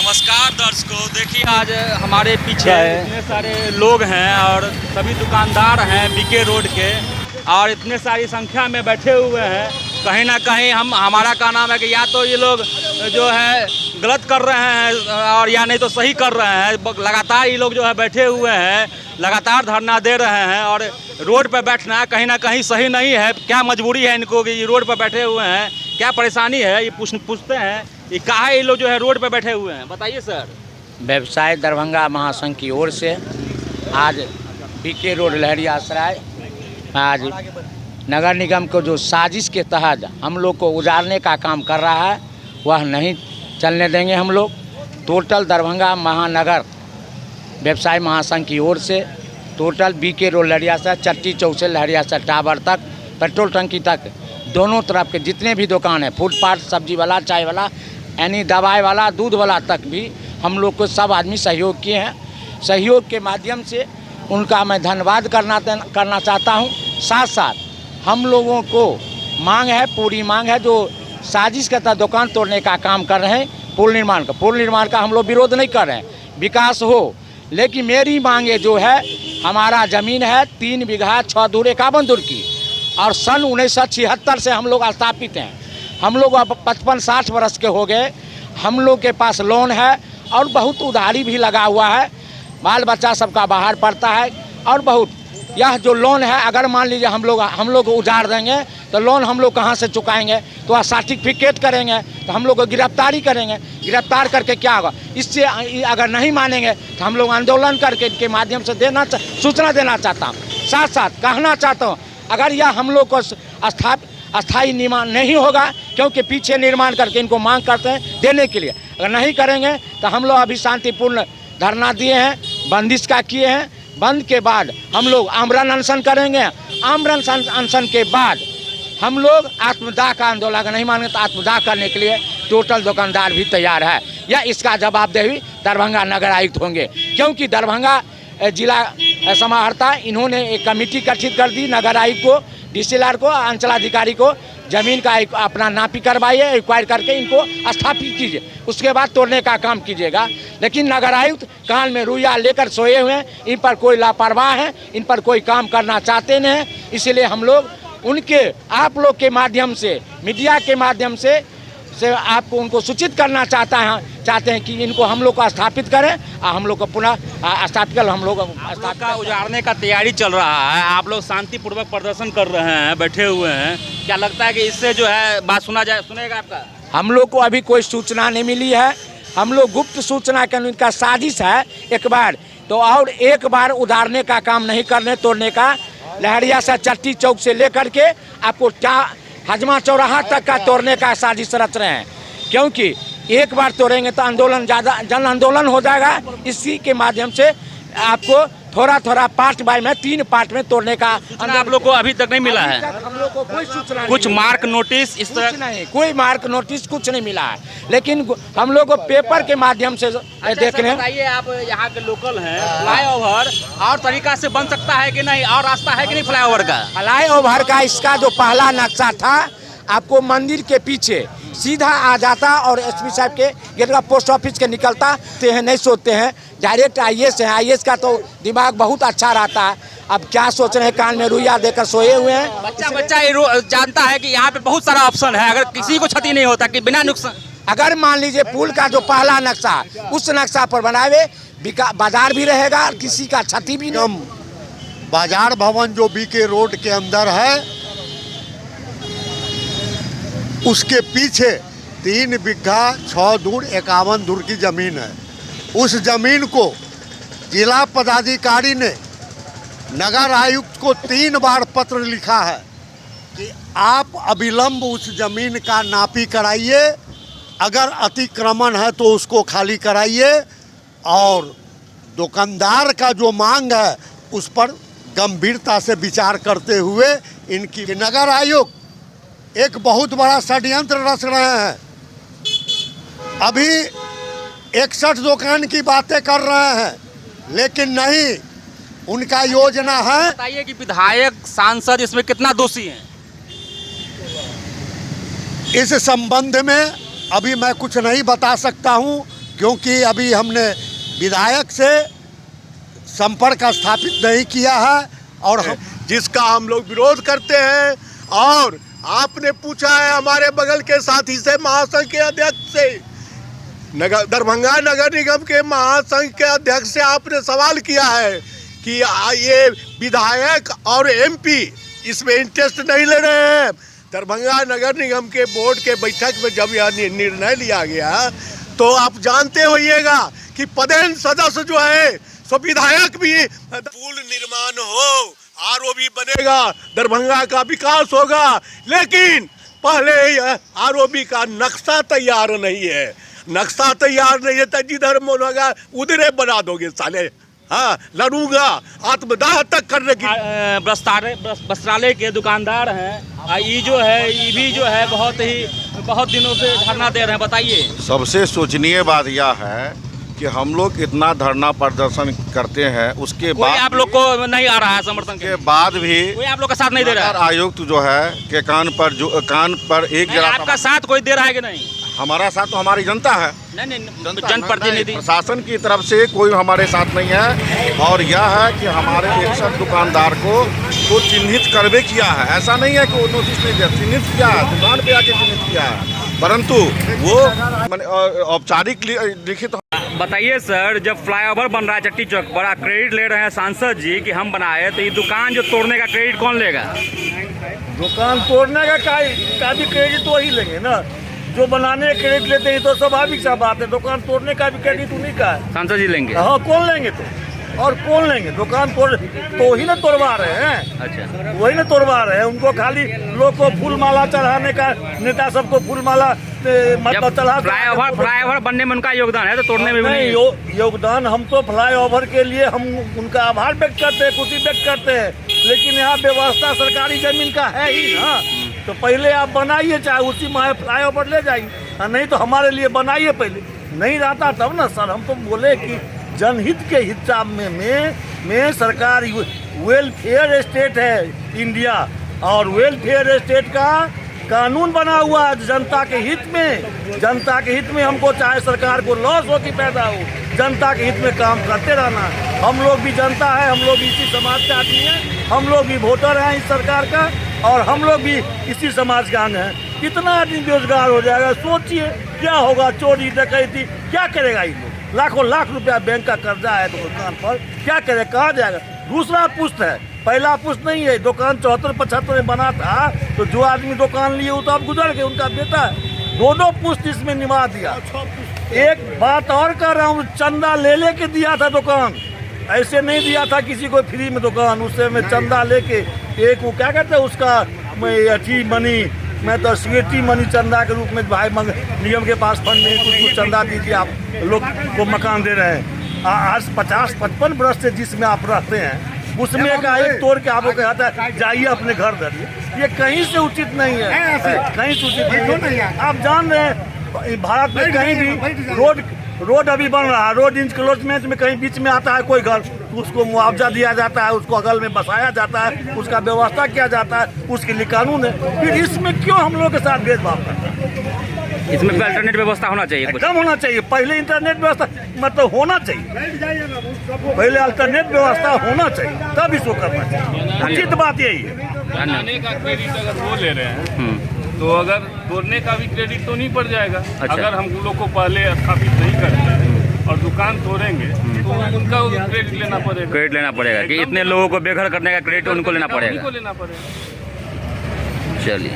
नमस्कार दर्शकों, देखिए आज हमारे पीछे इतने सारे लोग हैं और सभी दुकानदार हैं बीके रोड के, और इतने सारी संख्या में बैठे हुए हैं। कहीं ना कहीं हमारा का नाम है कि या तो ये लोग जो है गलत कर रहे हैं और या नहीं तो सही कर रहे हैं। लगातार ये लोग जो है बैठे हुए हैं, लगातार धरना दे रहे हैं और रोड पर बैठना कहीं ना कहीं सही नहीं है। क्या मजबूरी है इनको कि ये रोड पर बैठे हुए हैं, क्या परेशानी है, ये पूछते हैं ये काहे ये लोग जो है रोड पे बैठे हुए हैं, बताइए सर। व्यवसाय दरभंगा महासंघ की ओर से आज बीके रोड लहरियासराय आज नगर निगम को जो साजिश के तहत हम लोग को उजाड़ने का काम कर रहा है वह नहीं चलने देंगे। हम लोग टोटल दरभंगा महानगर व्यवसाय महासंघ की ओर से टोटल बीके रोड लहरियासराय चट्टी चौक से लहरियासराय टावर तक पेट्रोल टंकी तक दोनों तरफ के जितने भी दुकान है, फुटपाथ, सब्जी वाला, चाय वाला, यानी दवाई वाला, दूध वाला तक भी हम लोग को सब आदमी सहयोग किए हैं। सहयोग के माध्यम से उनका मैं धन्यवाद करना चाहता हूं। साथ साथ हम लोगों को मांग है, पूरी मांग है, जो साजिश के तहत दुकान तोड़ने का काम कर रहे हैं, पुल निर्माण का हम लोग विरोध नहीं कर रहे हैं, विकास हो। लेकिन मेरी मांगे जो है, हमारा ज़मीन है 3 बीघा 6 दूर 51 दूर की और सन 1976 से हम लोग स्थापित हैं। हम लोग अब 55-60 वर्ष के हो गए। हम लोग के पास लोन है और बहुत उधारी भी लगा हुआ है, बाल बच्चा सबका बाहर पड़ता है और बहुत यह जो लोन है, अगर मान लीजिए हम लोग उजाड़ देंगे तो लोन हम लोग कहाँ से चुकाएंगे? तो सर्टिफिकेट करेंगे तो हम लोग को गिरफ्तारी करेंगे। गिरफ्तार करके क्या होगा? इससे अगर नहीं मानेंगे तो हम लोग आंदोलन करके इनके माध्यम से सूचना देना चाहता हूँ। साथ साथ कहना चाहता हूँ, अगर यह हम लोग को अस्थायी निर्माण नहीं होगा, क्योंकि पीछे निर्माण करके इनको मांग करते हैं देने के लिए, अगर नहीं करेंगे तो हम लोग अभी शांतिपूर्ण धरना दिए हैं, बंदिश का किए हैं। बंद के बाद हम लोग आमरण अनशन करेंगे। आमरण अनशन के बाद हम लोग आत्मदाह का आंदोलन, अगर नहीं मानेंगे तो आत्मदाह करने के लिए टोटल दुकानदार भी तैयार है। या इसका जवाबदेही दरभंगा नगर आयुक्त होंगे, क्योंकि दरभंगा जिला समाहर्ता इन्होंने एक कमेटी गठित कर दी। नगर आयुक्त को, डीसीएलआर को, अंचलाधिकारी को ज़मीन का अपना नापी करवाइए, एक्वायर करके इनको स्थापित कीजिए, उसके बाद तोड़ने का काम कीजिएगा। लेकिन नगर आयुक्त कान में रुइया लेकर सोए हुए हैं, इन पर कोई लापरवाह है, इन पर कोई काम करना चाहते नहीं हैं। इसलिए हम लोग आप लोग के माध्यम से, मीडिया के माध्यम से आपको उनको सूचित करना चाहते हैं कि इनको हम लोग को स्थापित करें और हम लोग को पुनः स्थापित कर हम लोग का उजाड़ने का तैयारी चल रहा है। आप लोग शांतिपूर्वक प्रदर्शन कर रहे हैं, बैठे हुए हैं। क्या लगता है कि इससे जो है बात सुनेगा आपका? हम लोग को अभी कोई सूचना नहीं मिली है। हम लोग गुप्त सूचना के इनका साजिश है एक बार तो, और एक बार उधारने का काम नहीं करने, तोड़ने का। लहरियासराय चट्टी चौक से लेकर के आपको हजमा चौराहा तक का तोड़ने का साजिश रच रहे हैं, क्योंकि एक बार तोड़ेंगे तो आंदोलन जन आंदोलन हो जाएगा। इसी के माध्यम से आपको थोड़ा पार्ट बाय में 3 पार्ट में तोड़ने का आप लोग को अभी तक नहीं मिला है? हम लोग को कोई सूचना, कुछ मार्क नोटिस इस तरह नहीं, कोई मार्क नोटिस कुछ नहीं मिला है। लेकिन हम लोग को पेपर के माध्यम से देख रहे हैं। बताइए, आप यहाँ के लोकल हैं, फ्लाईओवर और तरीका से बन सकता है कि नहीं, और रास्ता है कि नहीं फ्लाईओवर का? फ्लाईओवर का इसका जो पहला नक्शा था, आपको मंदिर के पीछे सीधा आ जाता और एसपी साहब के गेट का पोस्ट ऑफिस के निकलता नहीं सोचते हैं, डायरेक्ट आईएएस है। आईएएस का तो दिमाग बहुत अच्छा रहता है। अब क्या सोच रहे हैं, कान में रुइया देकर सोए हुए हैं। बच्चा ये जानता है कि यहाँ पे बहुत सारा ऑप्शन है, अगर किसी को क्षति नहीं होता कि बिना नुकसान। अगर मान लीजिए पुल का जो पहला नक्शा, उस नक्शा पर बनावे, बाजार भी रहेगा और किसी का क्षति भी नहीं। बाजार भवन जो बीके रोड के अंदर है, उसके पीछे 3 बीघा 6 दूर 51 दूर की ज़मीन है। उस ज़मीन को जिला पदाधिकारी ने नगर आयुक्त को 3 बार पत्र लिखा है कि आप अविलंब उस ज़मीन का नापी कराइए, अगर अतिक्रमण है तो उसको खाली कराइए, और दुकानदार का जो मांग है उस पर गंभीरता से विचार करते हुए इनकी नगर आयुक्त एक बहुत बड़ा षड्यंत्र रच रहे हैं। अभी 61 दुकान की बातें कर रहे हैं, लेकिन नहीं, उनका योजना है। बताइए कि विधायक, सांसद इसमें कितना दोषी हैं? इस संबंध में अभी मैं कुछ नहीं बता सकता हूं, क्योंकि अभी हमने विधायक से संपर्क स्थापित नहीं किया है और जिसका हम लोग विरोध करते हैं। और आपने पूछा है हमारे बगल के साथी से, महासंघ के अध्यक्ष से, दरभंगा नगर निगम के महासंघ के अध्यक्ष से आपने सवाल किया है कि ये विधायक और एमपी इसमें इंटरेस्ट नहीं ले रहे हैं। दरभंगा नगर निगम के बोर्ड के बैठक में जब यह निर्णय लिया गया तो आप जानते होइएगा कि पदेन सदस्य जो है सो विधायक भी, पुल निर्माण हो, आरओबी बनेगा, दरभंगा का विकास होगा, लेकिन पहले आरओबी का नक्शा तैयार नहीं है। नक्शा तैयार नहीं है तो जिधर मन होगा उधर बना दोगे साले। हाँ, लड़ूंगा, आत्मदाह तक करने की। वस्त्रालय के दुकानदार हैं, ये जो है ये भी जो है बहुत दिनों से धरना दे रहे हैं, बताइए। सबसे शोचनीय बात यह है कि हम लोग इतना धरना प्रदर्शन करते हैं, उसके बाद आप लोग को नहीं आ रहा है समर्थन के बाद भी कोई आप लोग का साथ नहीं दे रहा है। आयुक्त जो है के कान पर एक जरा आपका साथ कोई दे रहा है कि नहीं? हमारा साथ तो हमारी जनता है, नहीं जनप्रतिनिधि प्रशासन की तरफ से कोई हमारे साथ नहीं है। और यह है कि हमारे 61 दुकानदार को तो चिन्हित करवे किया है, ऐसा नहीं है कि वो नोटिस नहीं दिया, चिन्हित किया है, दुकान पे आके चिन्हित किया है, परंतु वो औपचारिक लिखित। बताइए सर, जब फ्लाईओवर बन रहा है चट्टी चौक, बड़ा क्रेडिट ले रहे हैं सांसद जी कि हम बनाए, तो ये दुकान जो तोड़ने का क्रेडिट कौन लेगा? दुकान तोड़ने का भी क्रेडिट वही लेंगे ना जो बनाने का क्रेडिट लेते हैं, तो स्वाभाविक सा बात है। दुकान तोड़ने का भी क्रेडिट उन्हीं का है। सांसद जी लेंगे? हाँ, कौन लेंगे तो, और कौन लेंगे? दुकान तोड़ तो ही ना तोड़वा रहे हैं। अच्छा, वही ना तोड़वा रहे हैं। उनको खाली लोग को फूल माला चढ़ाने का, नेता सबको फूल माला मतलब चढ़ा। फ्लाईओवर बनने में उनका योगदान है, तो तोड़ने में भी नहीं योगदान। हम तो फ्लाईओवर के लिए हम उनका आभार व्यक्त करते हैं, खुशी व्यक्त करते हैं, लेकिन यहाँ व्यवस्था सरकारी जमीन का है ही ना। तो पहले आप बनाइए, चाहे उसी माह फ्लाईओवर ले जाइए, नहीं तो हमारे लिए बनाइए पहले। नहीं रहता तब ना सर। हम तो बोले कि जनहित के हिसाब में सरकार वेलफेयर स्टेट है इंडिया, और वेलफेयर स्टेट का कानून बना हुआ है जनता के हित में। जनता के हित में हमको चाहे सरकार को लॉस हो कि पैदा हो, जनता के हित में काम करते रहना। हम लोग भी जनता है, हम लोग भी इसी समाज के आदमी हैं, हम लोग भी वोटर हैं इस सरकार का, और हम लोग भी इसी समाज के अंग हैं। कितना आदमी बेरोजगार हो जाएगा, सोचिए क्या होगा। चोरी डकैती क्या करेगा ये लोग? लाखों लाख रुपया बैंक का कर्जा है दुकान पर, क्या करे, कहाँ जाएगा? दूसरा पुश्त है, पहला पुश्त नहीं है। दुकान 74-75 में बना था, तो जो आदमी दुकान लिए वो तो अब गुजर गए, उनका बेटा है। दोनों पुश्त इसमें निभा दिया। एक बात और कर रहा हूँ, चंदा ले के दिया था दुकान, ऐसे नहीं दिया था किसी को फ्री में दुकान। उससे में चंदा लेके एक वो क्या कहते हैं उसका अठी मनी, मैं तो स्वीटी मनी चंदा के रूप में भाई निगम के पास फंड नहीं, कुछ चंदा दीजिए, आप लोग को मकान दे रहे हैं। आज 50-55 वर्ष से जिसमें आप रहते हैं उसमें का एक तोड़ के आपको कहता है जाइए अपने घर धरिए। ये कहीं से उचित नहीं है, कहीं से उचित नहीं है। आप जान रहे हैं भारत में कहीं भी रोड अभी बन रहा है, रोड इंक्लोजमेंट में कहीं बीच में आता है कोई घर, उसको मुआवजा दिया जाता है, उसको अगल में बसाया जाता है, उसका व्यवस्था किया जाता है, उसके लिए कानून है। फिर इसमें क्यों हम लोग के साथ भेदभाव करते हैं? इसमें कोई अल्टरनेट व्यवस्था होना चाहिए, कम होना चाहिए। पहले इंटरनेट व्यवस्था मतलब होना चाहिए, पहले अल्टरनेट व्यवस्था होना चाहिए, तब इसको करना चाहिए। उचित बात यही है। बनाने का क्रेडिट अगर वो ले रहे हैं तो अगर तोड़ने का भी क्रेडिट तो नहीं पड़ जाएगा। अच्छा। अगर हम लोग को पहले स्थापित नहीं करते हैं और दुकान तोड़ेंगे तो उनका क्रेडिट लेना पड़ेगा। क्रेडिट लेना पड़ेगा कि इतने लोगों को बेघर करने का क्रेडिट उनको लेना पड़ेगा। चलिए,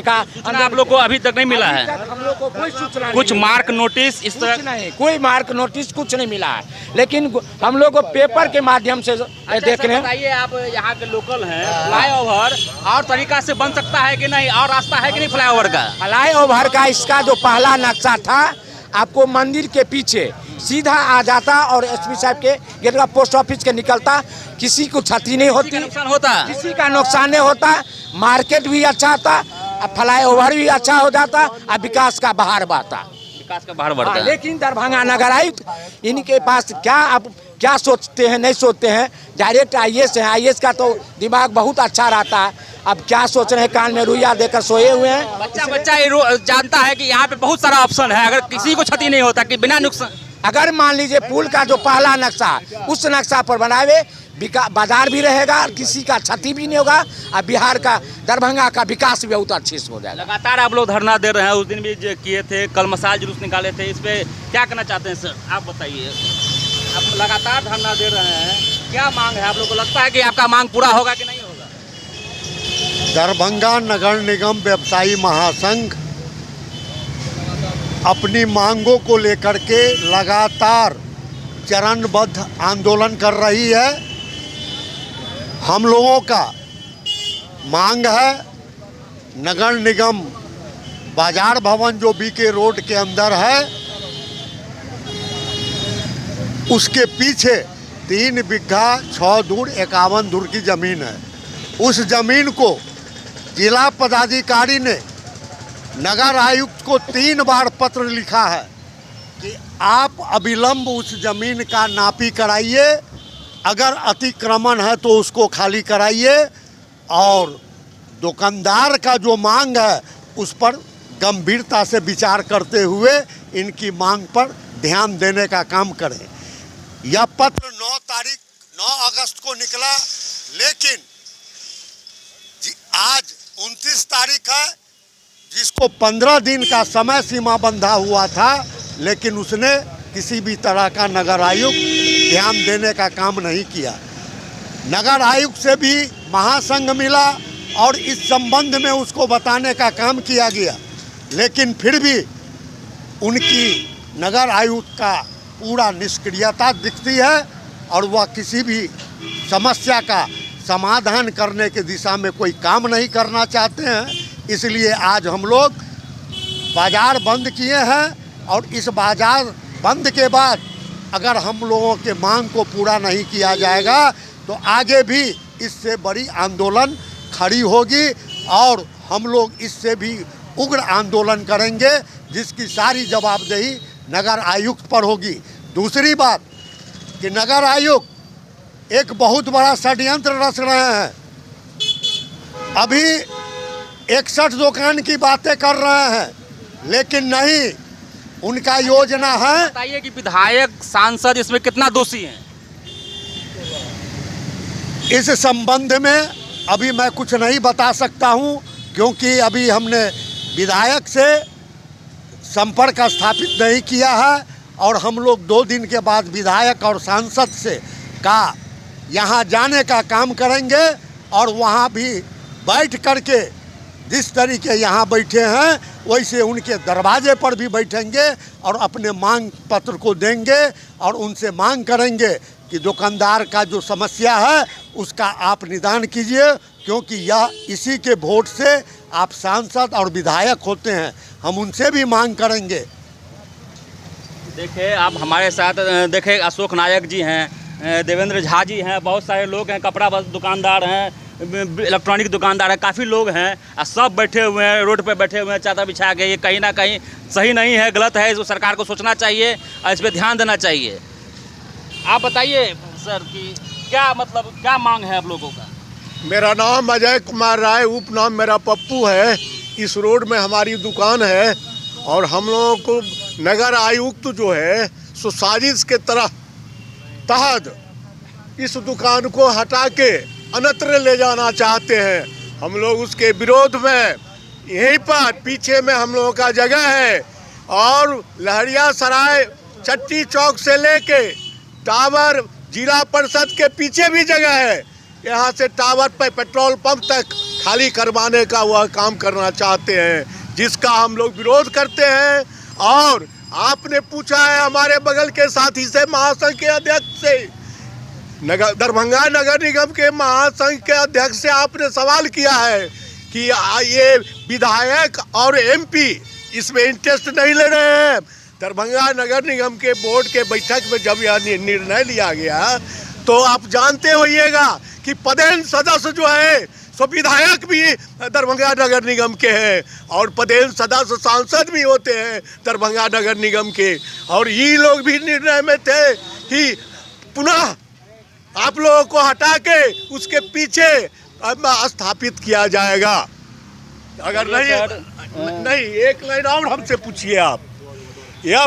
का आप लोग को अभी तक नहीं मिला है? हम लोग को कोई सूचना कुछ मार्क नोटिस इस तरह नहीं, कोई मार्क नोटिस कुछ नहीं मिला है, लेकिन हम लोग को पेपर के माध्यम से देख रहे हैं। बताइए, आप यहाँ के लोकल हैं, फ्लाईओवर और तरीका से बन सकता है कि नहीं, और रास्ता है कि नहीं फ्लाईओवर का? फ्लाईओवर का इसका जो पहला नक्शा था, आपको मंदिर के पीछे सीधा आ जाता और एसपी साहब के गेट का पोस्ट ऑफिस के निकलता, किसी को क्षति नहीं होती, नुकसान होता, किसी का नुकसान नहीं होता, मार्केट भी अच्छा था, फ्लाईओवर भी अच्छा हो जाता और विकास का बहार बहता। विकास का बाहर बढ़ता है। लेकिन दरभंगा नगर आयुक्त इनके पास क्या, आप क्या सोचते हैं, नहीं सोचते हैं। डायरेक्ट आईएएस है, आईएएस का तो दिमाग बहुत अच्छा रहता है, अब क्या सोच रहे हैं, कान में रुइया देकर सोए हुए हैं। बच्चा ये जानता है कि यहाँ पे बहुत सारा ऑप्शन है, अगर किसी को क्षति नहीं होता कि बिना नुकसान। अगर मान लीजिए पुल का जो पहला नक्शा उस नक्शा पर बनावे, बाजार भी रहेगा और किसी का क्षति भी नहीं होगा, और बिहार का दरभंगा का विकास भी बहुत अच्छे से हो जाएगा। लगातार आप लोग धरना दे रहे हैं, उस दिन भी जो किए थे, कल मसाल जुलूस निकाले थे, इस पे क्या कहना चाहते हैं सर, आप बताइए। आप लगातार धरना दे रहे हैं, क्या मांग है आप लोग को, लगता है कि आपका मांग पूरा होगा कि नहीं होगा? दरभंगा नगर निगम व्यवसायी महासंघ अपनी मांगों को लेकर के लगातार चरणबद्ध आंदोलन कर रही है। हम लोगों का मांग है नगर निगम बाजार भवन जो बीके रोड के अंदर है, उसके पीछे 3 बिघा 6 दूर 51 दूर की ज़मीन है। उस ज़मीन को जिला पदाधिकारी ने नगर आयुक्त को 3 बार पत्र लिखा है कि आप अविलंब उस ज़मीन का नापी कराइए, अगर अतिक्रमण है तो उसको खाली कराइए, और दुकानदार का जो मांग है उस पर गंभीरता से विचार करते हुए इनकी मांग पर ध्यान देने का काम करें। यह पत्र 9 अगस्त को निकला, लेकिन आज 29 तारीख है, जिसको 15 दिन का समय सीमा बंधा हुआ था, लेकिन उसने किसी भी तरह का नगर आयुक्त ध्यान देने का काम नहीं किया। नगर आयुक्त से भी महासंघ मिला और इस संबंध में उसको बताने का काम किया गया, लेकिन फिर भी उनकी नगर आयुक्त का पूरा निष्क्रियता दिखती है और वह किसी भी समस्या का समाधान करने की दिशा में कोई काम नहीं करना चाहते हैं। इसलिए आज हम लोग बाज़ार बंद किए हैं, और इस बाज़ार बंद के बाद अगर हम लोगों के मांग को पूरा नहीं किया जाएगा तो आगे भी इससे बड़ी आंदोलन खड़ी होगी, और हम लोग इससे भी उग्र आंदोलन करेंगे, जिसकी सारी जवाबदेही नगर आयुक्त पर होगी। दूसरी बात कि नगर आयुक्त एक बहुत बड़ा षड्यंत्र रच रहे हैं। अभी 61 दुकान की बातें कर रहे हैं, लेकिन नहीं, उनका योजना है। बताइए कि विधायक सांसद इसमें कितना दोषी हैं? इस संबंध में अभी मैं कुछ नहीं बता सकता हूं, क्योंकि अभी हमने विधायक से संपर्क स्थापित नहीं किया है, और हम लोग 2 दिन के बाद विधायक और सांसद से का यहाँ जाने का काम करेंगे, और वहाँ भी बैठ करके जिस तरीके यहाँ बैठे हैं वैसे उनके दरवाजे पर भी बैठेंगे और अपने मांग पत्र को देंगे, और उनसे मांग करेंगे कि दुकानदार का जो समस्या है उसका आप निदान कीजिए, क्योंकि यह इसी के वोट से आप सांसद और विधायक होते हैं। हम उनसे भी मांग करेंगे। देखिए आप हमारे साथ देखें, अशोक नायक जी हैं, देवेंद्र झा जी हैं, बहुत सारे लोग हैं, कपड़ा दुकानदार हैं, इलेक्ट्रॉनिक दुकानदार हैं, काफ़ी लोग हैं, सब बैठे हुए हैं, रोड पे बैठे हुए हैं चादर बिछा के। ये कहीं ना कहीं सही नहीं है, गलत है, इसको सरकार को सोचना चाहिए और इस पर ध्यान देना चाहिए। आप बताइए सर कि क्या मतलब क्या मांग है आप लोगों का? मेरा नाम अजय कुमार राय, उपनाम मेरा पप्पू है। इस रोड में हमारी दुकान है, और हम लोगों को नगर आयुक्त जो है सो साजिश के तहत इस दुकान को हटा के अन्यत्र ले जाना चाहते हैं। हम लोग उसके विरोध में यहीं पर पीछे में हम लोगों का जगह है, और लहरिया सराय चट्टी चौक से लेके टावर जिला परिषद के पीछे भी जगह है, यहाँ से टावर पे पेट्रोल पंप तक खाली करवाने का वह काम करना चाहते हैं, जिसका हम लोग विरोध करते हैं। और आपने पूछा है हमारे बगल के साथी से, महासंघ के अध्यक्ष से, दरभंगा नगर निगम के महासंघ के अध्यक्ष से आपने सवाल किया है कि ये विधायक और एमपी इसमें इंटरेस्ट नहीं ले रहे हैं। दरभंगा नगर निगम के बोर्ड के बैठक में जब यह निर्णय लिया गया तो आप जानते होइएगा कि पदेन सदस्य जो है सो विधायक भी दरभंगा नगर निगम के हैं, और पदेन सदस्य सांसद भी होते हैं दरभंगा नगर निगम के। और ये लोग भी निर्णय में थे कि पुनः आप लोगों को हटा के उसके पीछे अब स्थापित किया जाएगा। अगर नहीं, एक लाइन और हमसे पूछिए आप, यह